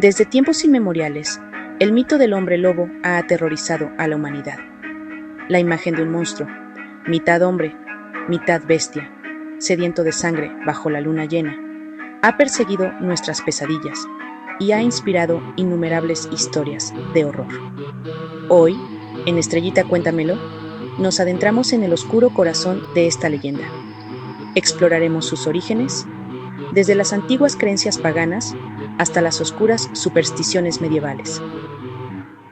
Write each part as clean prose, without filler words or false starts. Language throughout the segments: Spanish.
Desde tiempos inmemoriales, el mito del hombre lobo ha aterrorizado a la humanidad. La imagen de un monstruo, mitad hombre, mitad bestia, sediento de sangre bajo la luna llena, ha perseguido nuestras pesadillas y ha inspirado innumerables historias de horror. Hoy, en Estrellita Cuéntamelo, nos adentramos en el oscuro corazón de esta leyenda. Exploraremos sus orígenes, desde las antiguas creencias paganas hasta las oscuras supersticiones medievales.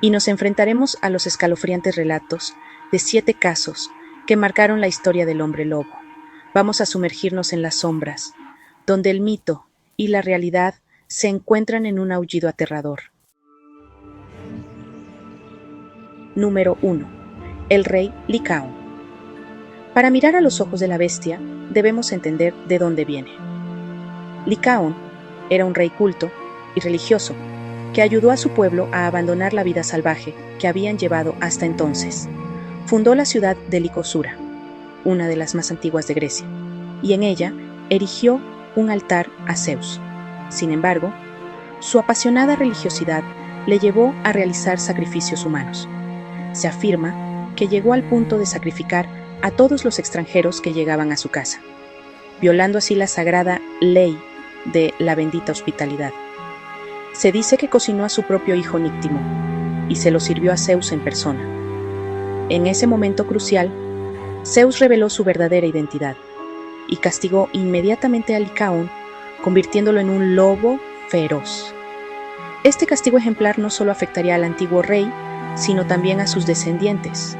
Y nos enfrentaremos a los escalofriantes relatos de 7 casos que marcaron la historia del hombre lobo. Vamos a sumergirnos en las sombras, donde el mito y la realidad se encuentran en un aullido aterrador. Número 1. El rey Lycaón. Para mirar a los ojos de la bestia, debemos entender de dónde viene. Lycaón era un rey culto y religioso que ayudó a su pueblo a abandonar la vida salvaje que habían llevado hasta entonces. Fundó la ciudad de Licosura, una de las más antiguas de Grecia, y en ella erigió un altar a Zeus. Sin embargo, su apasionada religiosidad le llevó a realizar sacrificios humanos. Se afirma que llegó al punto de sacrificar a todos los extranjeros que llegaban a su casa, violando así la sagrada ley de la bendita hospitalidad. Se dice que cocinó a su propio hijo Níctimo y se lo sirvió a Zeus en persona. En ese momento crucial, Zeus reveló su verdadera identidad y castigó inmediatamente a Lycaón, convirtiéndolo en un lobo feroz. Este castigo ejemplar no solo afectaría al antiguo rey, sino también a sus descendientes,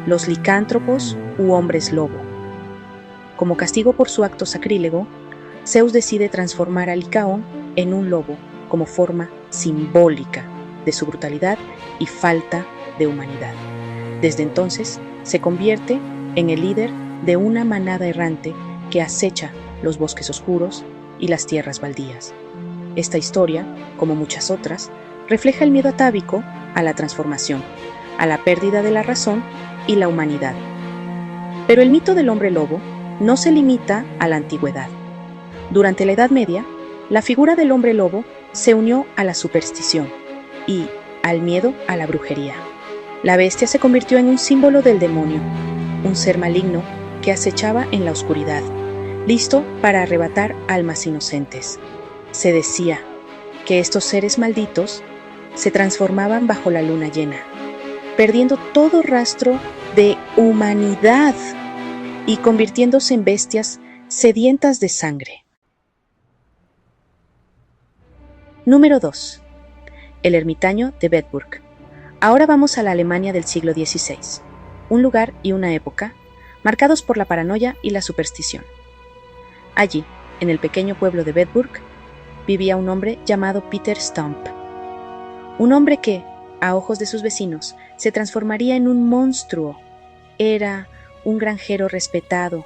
los licántropos u hombres lobo. Como castigo por su acto sacrílego, Zeus decide transformar a Lycaón en un lobo como forma simbólica de su brutalidad y falta de humanidad. Desde entonces, se convierte en el líder de una manada errante que acecha los bosques oscuros y las tierras baldías. Esta historia, como muchas otras, refleja el miedo atávico a la transformación, a la pérdida de la razón y la humanidad. Pero el mito del hombre lobo no se limita a la antigüedad. Durante la Edad Media, la figura del hombre lobo se unió a la superstición y al miedo a la brujería. La bestia se convirtió en un símbolo del demonio, un ser maligno que acechaba en la oscuridad, listo para arrebatar almas inocentes. Se decía que estos seres malditos se transformaban bajo la luna llena, perdiendo todo rastro de humanidad y convirtiéndose en bestias sedientas de sangre. Número 2. El ermitaño de Bedburg. Ahora vamos a la Alemania del siglo XVI, un lugar y una época marcados por la paranoia y la superstición. Allí, en el pequeño pueblo de Bedburg, vivía un hombre llamado Peter Stump. Un hombre que, a ojos de sus vecinos, se transformaría en un monstruo. Era un granjero respetado,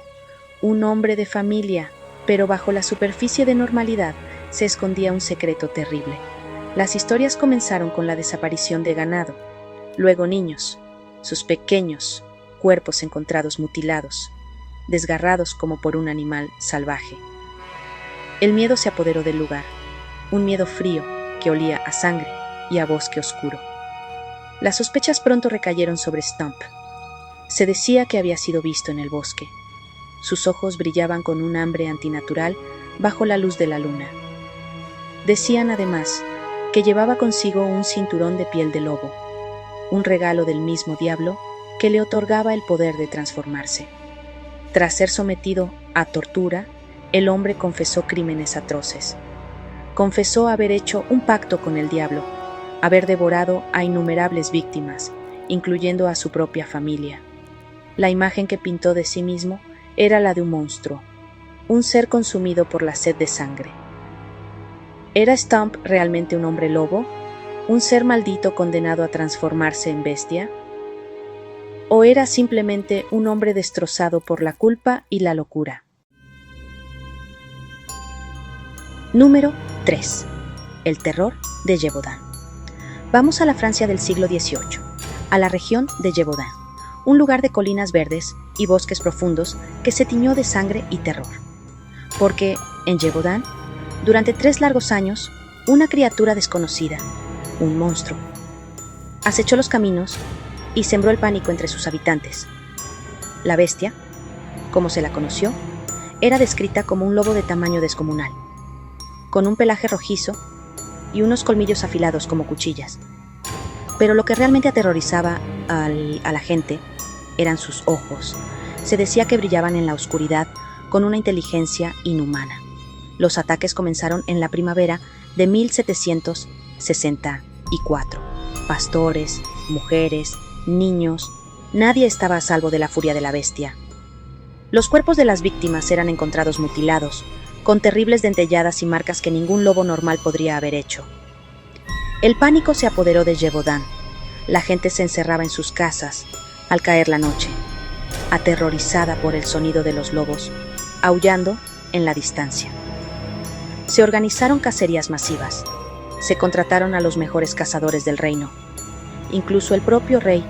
un hombre de familia, pero bajo la superficie de normalidad se escondía un secreto terrible. Las historias comenzaron con la desaparición de ganado, luego niños, sus pequeños cuerpos encontrados mutilados, desgarrados como por un animal salvaje. El miedo se apoderó del lugar, un miedo frío que olía a sangre y a bosque oscuro. Las sospechas pronto recayeron sobre Stump. Se decía que había sido visto en el bosque. Sus ojos brillaban con un hambre antinatural bajo la luz de la luna. Decían además que llevaba consigo un cinturón de piel de lobo, un regalo del mismo diablo que le otorgaba el poder de transformarse. Tras ser sometido a tortura, el hombre confesó crímenes atroces. Confesó haber hecho un pacto con el diablo, haber devorado a innumerables víctimas, incluyendo a su propia familia. La imagen que pintó de sí mismo era la de un monstruo, un ser consumido por la sed de sangre. ¿Era Stump realmente un hombre lobo? ¿Un ser maldito condenado a transformarse en bestia? ¿O era simplemente un hombre destrozado por la culpa y la locura? Número 3. El terror de Gévaudan. Vamos a la Francia del siglo XVIII, a la región de Gévaudan, un lugar de colinas verdes y bosques profundos que se tiñó de sangre y terror. Porque en Gévaudan, durante 3 largos años, una criatura desconocida, un monstruo. Acechó los caminos y sembró el pánico entre sus habitantes. La bestia, como se la conoció, era descrita como un lobo de tamaño descomunal, con un pelaje rojizo y unos colmillos afilados como cuchillas. Pero lo que realmente aterrorizaba a la gente eran sus ojos. Se decía que brillaban en la oscuridad con una inteligencia inhumana. Los ataques comenzaron en la primavera de 1764. Pastores, mujeres, niños, nadie estaba a salvo de la furia de la bestia. Los cuerpos de las víctimas eran encontrados mutilados, con terribles dentelladas y marcas que ningún lobo normal podría haber hecho. El pánico se apoderó de Gévaudan. La gente se encerraba en sus casas al caer la noche, aterrorizada por el sonido de los lobos, aullando en la distancia. Se organizaron cacerías masivas. Se contrataron a los mejores cazadores del reino. Incluso el propio rey,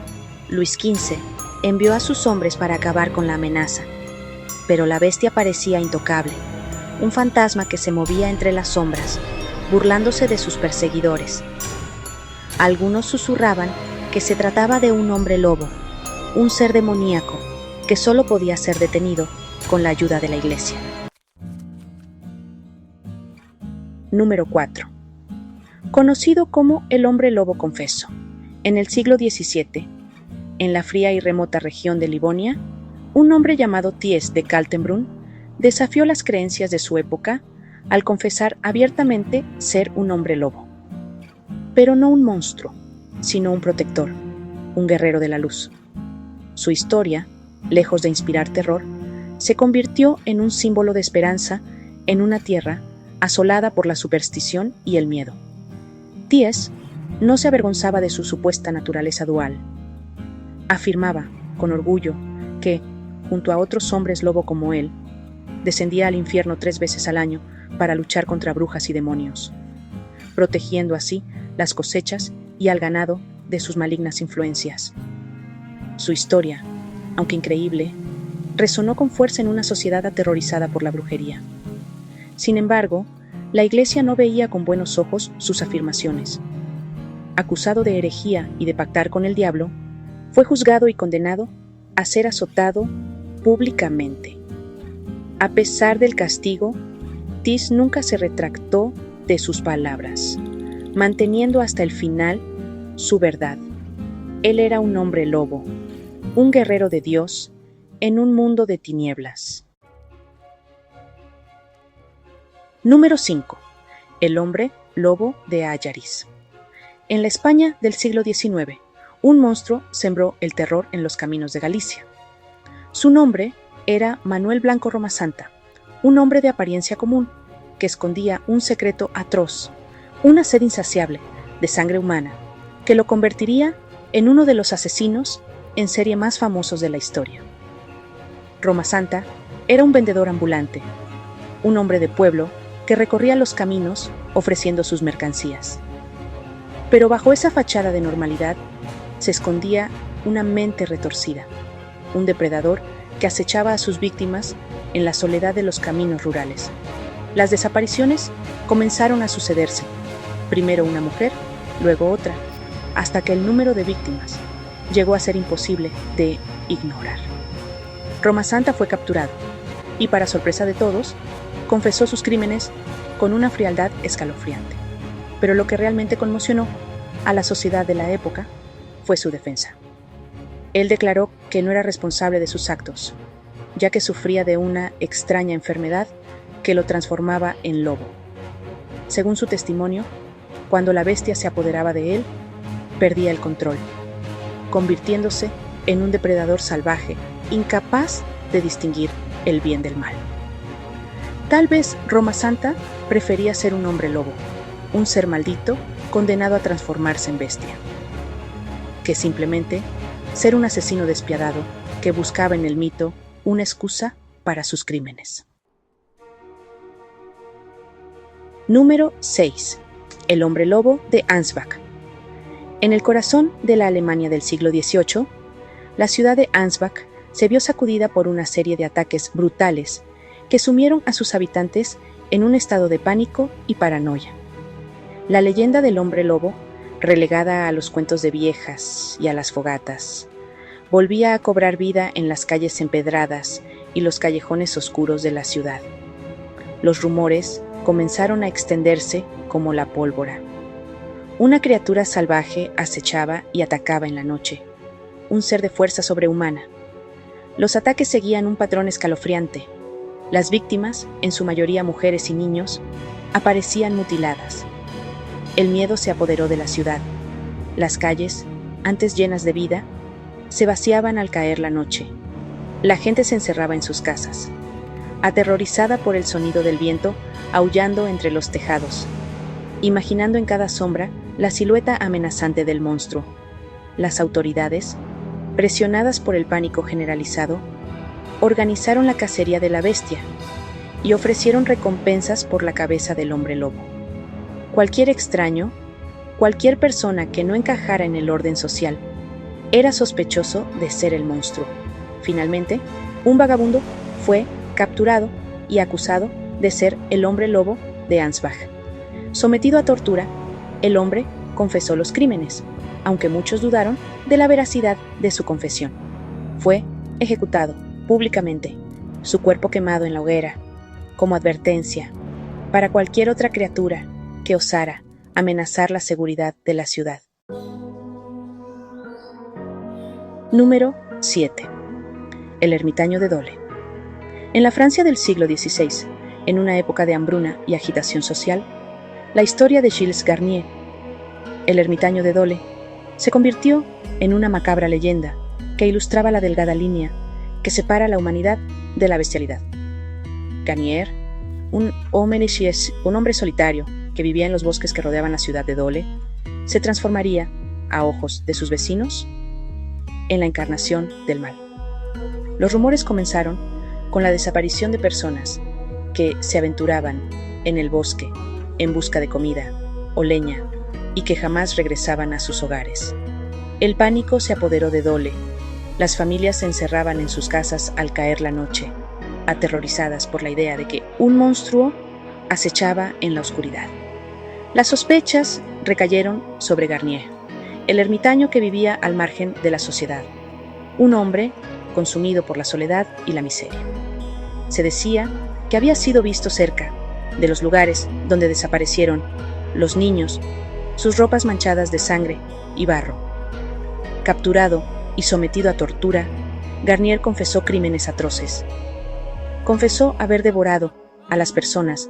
Luis XV, envió a sus hombres para acabar con la amenaza. Pero la bestia parecía intocable, un fantasma que se movía entre las sombras, burlándose de sus perseguidores. Algunos susurraban que se trataba de un hombre lobo, un ser demoníaco que solo podía ser detenido con la ayuda de la iglesia. Número 4. Conocido como el hombre lobo confeso. En el siglo XVII, en la fría y remota región de Livonia, un hombre llamado Thies de Kaltenbrunn desafió las creencias de su época al confesar abiertamente ser un hombre lobo. Pero no un monstruo, sino un protector, un guerrero de la luz. Su historia, lejos de inspirar terror, se convirtió en un símbolo de esperanza en una tierra asolada por la superstición y el miedo. Thies no se avergonzaba de su supuesta naturaleza dual. Afirmaba, con orgullo, que, junto a otros hombres lobo como él, descendía al infierno 3 veces al año para luchar contra brujas y demonios, protegiendo así las cosechas y al ganado de sus malignas influencias. Su historia, aunque increíble, resonó con fuerza en una sociedad aterrorizada por la brujería. Sin embargo, la Iglesia no veía con buenos ojos sus afirmaciones. Acusado de herejía y de pactar con el diablo, fue juzgado y condenado a ser azotado públicamente. A pesar del castigo, Thies nunca se retractó de sus palabras, manteniendo hasta el final su verdad. Él era un hombre lobo, un guerrero de Dios en un mundo de tinieblas. Número 5. El hombre lobo de Állaris. En la España del siglo XIX, un monstruo sembró el terror en los caminos de Galicia. Su nombre era Manuel Blanco Romasanta, un hombre de apariencia común, que escondía un secreto atroz, una sed insaciable de sangre humana, que lo convertiría en uno de los asesinos en serie más famosos de la historia. Romasanta era un vendedor ambulante, un hombre de pueblo que recorría los caminos ofreciendo sus mercancías. Pero bajo esa fachada de normalidad se escondía una mente retorcida, un depredador que acechaba a sus víctimas en la soledad de los caminos rurales. Las desapariciones comenzaron a sucederse, primero una mujer, luego otra, hasta que el número de víctimas llegó a ser imposible de ignorar. Romasanta fue capturado y, para sorpresa de todos, confesó sus crímenes con una frialdad escalofriante. Pero lo que realmente conmocionó a la sociedad de la época fue su defensa. Él declaró que no era responsable de sus actos, ya que sufría de una extraña enfermedad que lo transformaba en lobo. Según su testimonio, cuando la bestia se apoderaba de él, perdía el control, convirtiéndose en un depredador salvaje, incapaz de distinguir el bien del mal. Tal vez Romasanta prefería ser un hombre lobo, un ser maldito condenado a transformarse en bestia, que simplemente ser un asesino despiadado que buscaba en el mito una excusa para sus crímenes. Número 6. El hombre lobo de Ansbach. En el corazón de la Alemania del siglo XVIII, la ciudad de Ansbach se vio sacudida por una serie de ataques brutales que sumieron a sus habitantes en un estado de pánico y paranoia. La leyenda del hombre lobo, relegada a los cuentos de viejas y a las fogatas, volvía a cobrar vida en las calles empedradas y los callejones oscuros de la ciudad. Los rumores comenzaron a extenderse como la pólvora. Una criatura salvaje acechaba y atacaba en la noche, un ser de fuerza sobrehumana. Los ataques seguían un patrón escalofriante. Las víctimas, en su mayoría mujeres y niños, aparecían mutiladas. El miedo se apoderó de la ciudad. Las calles, antes llenas de vida, se vaciaban al caer la noche. La gente se encerraba en sus casas, aterrorizada por el sonido del viento aullando entre los tejados, imaginando en cada sombra la silueta amenazante del monstruo. Las autoridades, presionadas por el pánico generalizado, organizaron la cacería de la bestia y ofrecieron recompensas por la cabeza del hombre lobo. Cualquier extraño, cualquier persona que no encajara en el orden social, era sospechoso de ser el monstruo. Finalmente, un vagabundo fue capturado y acusado de ser el hombre lobo de Ansbach. Sometido a tortura, el hombre confesó los crímenes, aunque muchos dudaron de la veracidad de su confesión. Fue ejecutado públicamente, su cuerpo quemado en la hoguera, como advertencia para cualquier otra criatura que osara amenazar la seguridad de la ciudad. Número 7. El ermitaño de Dole. En la Francia del siglo XVI, en una época de hambruna y agitación social, la historia de Gilles Garnier, el ermitaño de Dole, se convirtió en una macabra leyenda que ilustraba la delgada línea que separa la humanidad de la bestialidad. Garnier, un hombre solitario que vivía en los bosques que rodeaban la ciudad de Dole, se transformaría, a ojos de sus vecinos, en la encarnación del mal. Los rumores comenzaron con la desaparición de personas que se aventuraban en el bosque en busca de comida o leña y que jamás regresaban a sus hogares. El pánico se apoderó de Dole. Las familias se encerraban en sus casas al caer la noche, aterrorizadas por la idea de que un monstruo acechaba en la oscuridad. Las sospechas recayeron sobre Garnier, el ermitaño que vivía al margen de la sociedad, un hombre consumido por la soledad y la miseria. Se decía que había sido visto cerca de los lugares donde desaparecieron los niños, sus ropas manchadas de sangre y barro. Capturado y sometido a tortura, Garnier confesó crímenes atroces. Confesó haber devorado a las personas,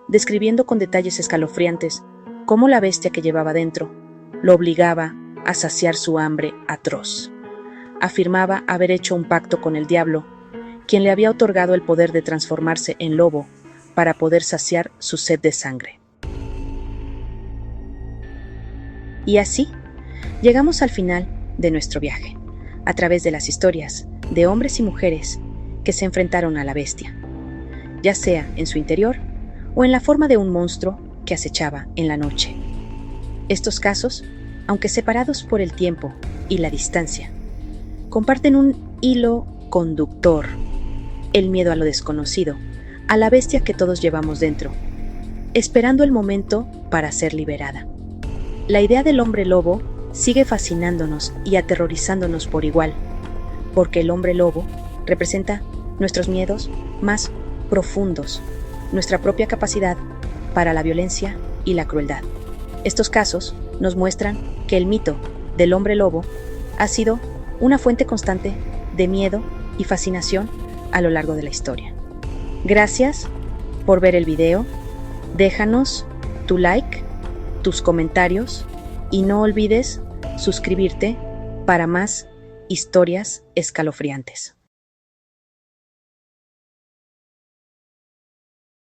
describiendo con detalles escalofriantes cómo la bestia que llevaba dentro lo obligaba a saciar su hambre atroz. Afirmaba haber hecho un pacto con el diablo, quien le había otorgado el poder de transformarse en lobo para poder saciar su sed de sangre. Y así, llegamos al final de nuestro viaje, a través de las historias de hombres y mujeres que se enfrentaron a la bestia, ya sea en su interior o en la forma de un monstruo que acechaba en la noche. Estos casos, aunque separados por el tiempo y la distancia, comparten un hilo conductor: el miedo a lo desconocido, a la bestia que todos llevamos dentro, esperando el momento para ser liberada. La idea del hombre lobo sigue fascinándonos y aterrorizándonos por igual, porque el hombre lobo representa nuestros miedos más profundos, nuestra propia capacidad para la violencia y la crueldad. Estos casos nos muestran que el mito del hombre lobo ha sido una fuente constante de miedo y fascinación a lo largo de la historia. Gracias por ver el video. Déjanos tu like, tus comentarios y no olvides suscribirte para más historias escalofriantes.